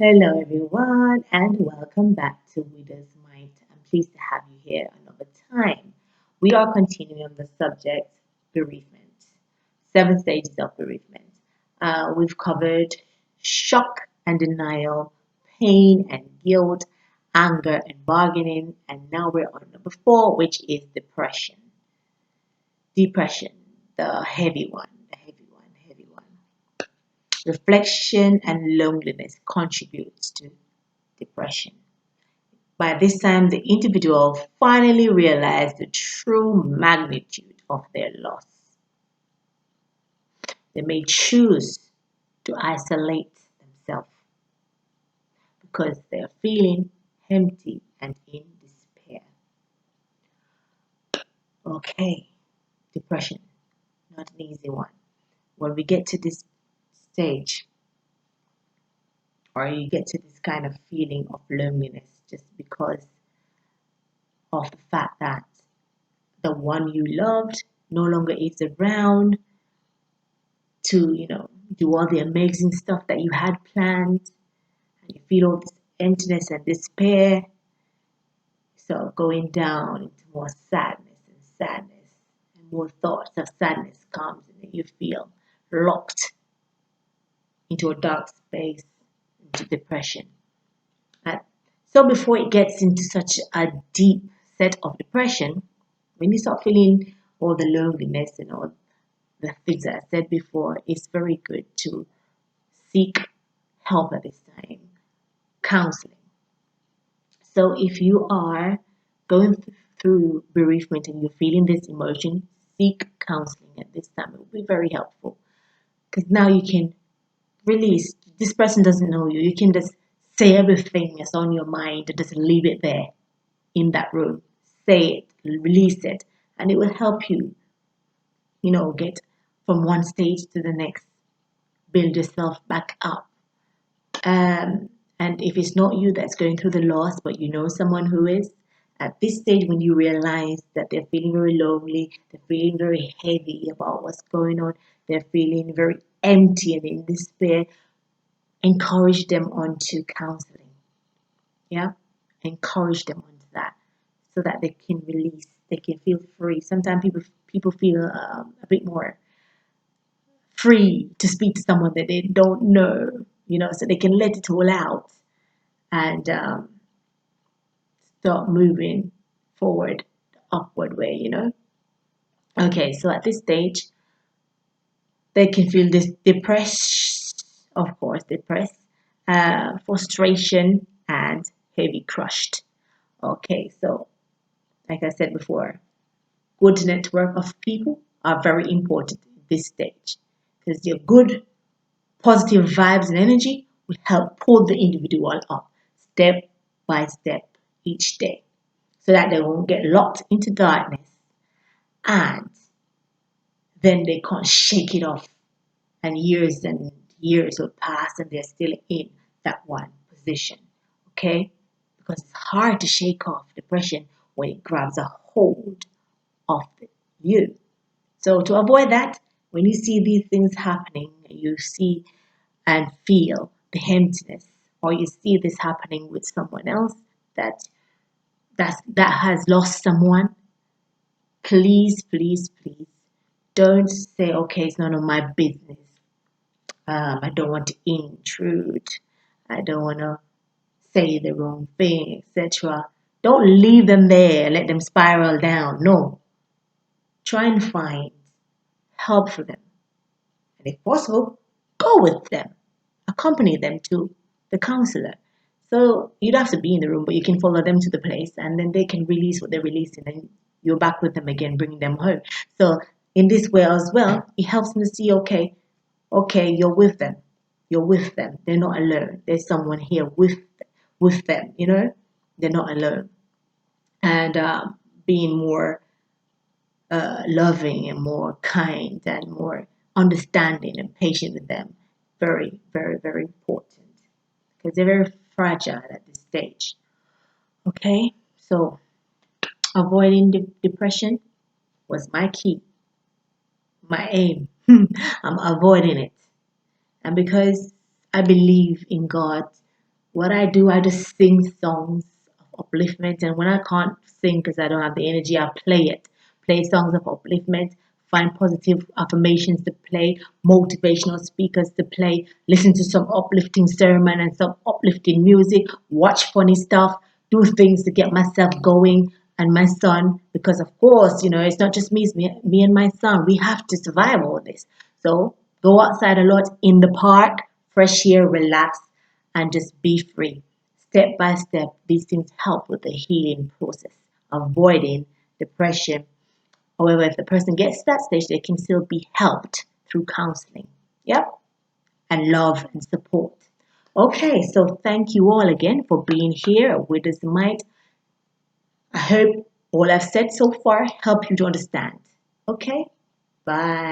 Hello, everyone, and welcome back to Widow's Mind. I'm pleased to have you here another time. We are continuing on the subject bereavement, 7 stages of bereavement. We've covered shock and denial, pain and guilt, anger and bargaining, and now we're on number 4, which is depression. Depression, the heavy one, the heavy one, heavy one. Reflection and loneliness contributes to depression. By this time, the individual finally realized the true magnitude of their loss. They may choose to isolate themselves because they are feeling empty and in despair. Okay, depression, not an easy one. When we get to this stage, or you get to this kind of feeling of loneliness just because of the fact that the one you loved no longer is around to, do all the amazing stuff that you had planned, and you feel all this emptiness and despair. So going down into more sadness, and more thoughts of sadness comes, and then you feel locked into a dark space, into depression. Uh, so before it gets into such a deep set of depression, when you start feeling all the loneliness and all the things that I said before, it's very good to seek help at this time, counseling. So if you are going through bereavement and you're feeling this emotion, seek counseling at this time. It will be very helpful because now you can release. This person doesn't know you. You can just say everything that's on your mind and just leave it there in that room. Say it, release it, and it will help you, get from one stage to the next, build yourself back up. And if it's not you that's going through the loss, but you know someone who is, at this stage when you realize that they're feeling very lonely, they're feeling very heavy about what's going on, they're feeling very empty and in despair, encourage them onto counseling. Yeah? Encourage them onto that so that they can release, they can feel free. Sometimes people feel a bit more free to speak to someone that they don't know, so they can let it all out and start moving forward the upward way. Okay, so at this stage, they can feel this depressed, of course, depressed, frustration, and heavy crushed. Okay, so like I said before, good network of people are very important at this stage because your good positive vibes and energy will help pull the individual up step by step each day so that they won't get locked into darkness and then they can't shake it off. And years will pass and they're still in that one position. Okay? Because it's hard to shake off depression when it grabs a hold of you. So to avoid that, when you see these things happening, you see and feel the emptiness, or you see this happening with someone else that has lost someone, please, please, please don't say, okay, it's none of my business. I don't want to intrude. I don't want to say the wrong thing, etc. Don't leave them there, let them spiral down. No. Try and find help for them. And if possible, go with them. Accompany them to the counselor. So you'd have to be in the room, but you can follow them to the place and then they can release what they're releasing and you're back with them again, bringing them home. So in this way as well, it helps them to see, okay, you're with them. You're with them. They're not alone. There's someone here with them. They're not alone. And being more loving and more kind and more understanding and patient with them. Very, very, very important because they're very fragile at this stage. Okay, so avoiding depression was my key, my aim. I'm avoiding it. And because I believe in God, What I do, I just sing songs of upliftment. And when I can't sing because I don't have the energy, I play it. Play songs of upliftment, find positive affirmations to play, motivational speakers to play, listen to some uplifting sermon and some uplifting music, watch funny stuff, do things to get myself going and my son. Because, of course, it's not just me, it's me and my son. We have to survive all this. So go outside a lot in the park, fresh air, relax, and just be free. Step by step, these things help with the healing process, avoiding depression. However, if the person gets to that stage, they can still be helped through counseling. Yep, and love and support. Okay, so thank you all again for being here with us tonight. I hope all I've said so far helped you to understand. Okay, bye.